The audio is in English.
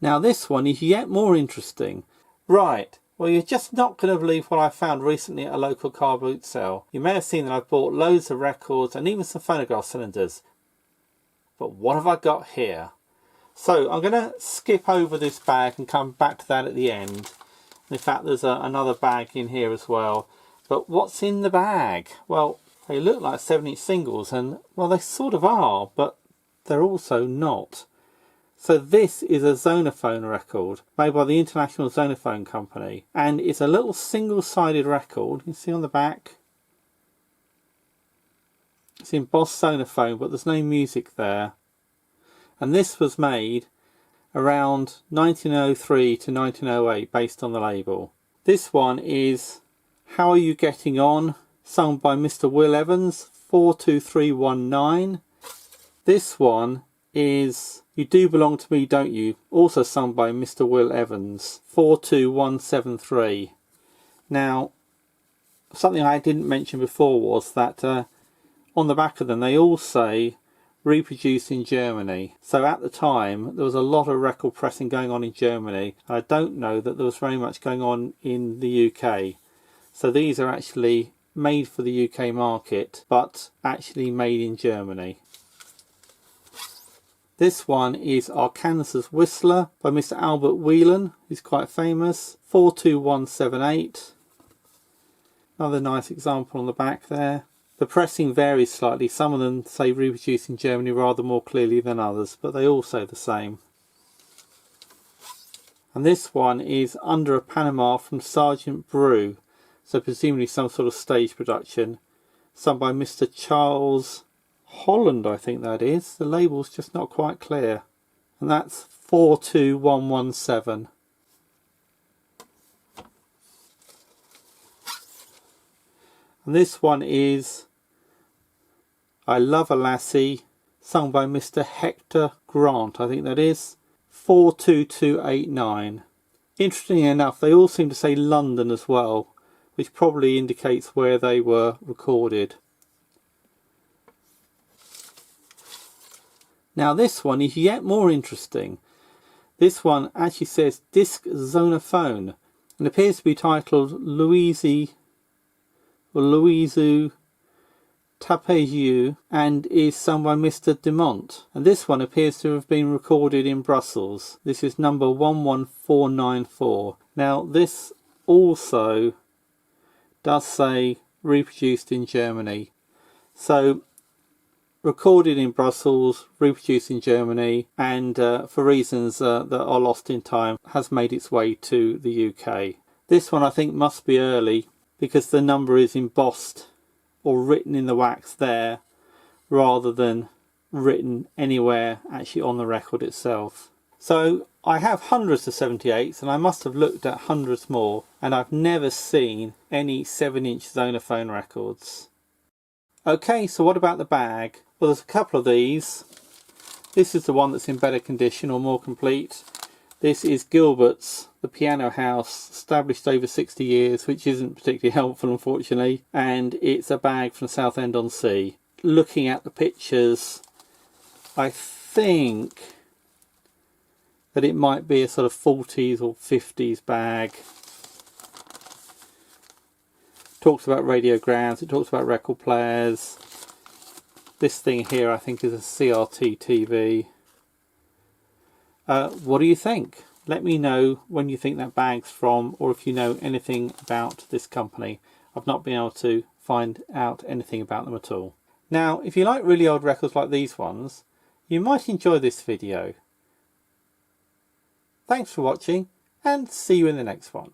Now this one is yet more interesting. Right, well, you're just not going to believe what I found recently at a local car boot sale. You may have seen that I've bought loads of records and even some phonograph cylinders. But what have I got here? So I'm going to skip over this bag and come back to that at the end. In fact, there's another bag in here as well. But what's in the bag? Well, they look like 7-inch singles, and well, they sort of are, but they're also not. So this is a Zonophone record made by the International Zonophone Company, and it's a little single-sided record. You can see on the back it's embossed Zonophone, but there's no music there. And this was made around 1903 to 1908 based on the label. This one is How Are You Getting On, sung by Mr. Will Evans, 42319. This one is You Do Belong to Me, Don't You, also sung by Mr. Will Evans, 42173. Now, something I didn't mention before was that on the back of them they all say reproduced in Germany. So at the time there was a lot of record pressing going on in Germany. I don't know that there was very much going on in the UK. So these are actually made for the UK market, but actually made in Germany. This one is Arkansas Whistler by Mr. Albert Whelan, who's quite famous, 42178. Another nice example on the back there. The pressing varies slightly. Some of them say reproduced in Germany rather more clearly than others, but they all say the same. And this one is Under a Panama from Sergeant Brew, so presumably some sort of stage production, sung by Mr. Charles Holland, I think that is. The label's just not quite clear. And that's 42117. And this one is I Love a Lassie, sung by Mr. Hector Grant, I think that is, 42289. Interestingly enough, they all seem to say London as well, which probably indicates where they were recorded. Now this one is yet more interesting. This one actually says Disc Zonophone and appears to be titled Louisu Tapejou and is sung by Mr. Demont. And this one appears to have been recorded in Brussels. This is number 11494. Now this also does say reproduced in Germany. So recorded in Brussels, reproduced in Germany, and for reasons that are lost in time has made its way to the UK. This one I think must be early because the number is embossed or written in the wax there rather than written anywhere actually on the record itself. So I have hundreds of 78s and I must have looked at hundreds more, and I've never seen any 7-inch Zonophone records. Okay, so what about the bag? Well, there's a couple of these. This is the one that's in better condition or more complete. This is Gilbert's, the piano house, established over 60 years, which isn't particularly helpful unfortunately, and it's a bag from Southend-on-Sea. Looking at the pictures, I think that it might be a sort of 40s or 50s bag. It talks about radiograms, it talks about record players. This thing here I think is a CRT TV. What do you think? Let me know when you think that bag's from, or if you know anything about this company. I've not been able to find out anything about them at all. Now, if you like really old records like these ones, you might enjoy this video. Thanks for watching, and see you in the next one.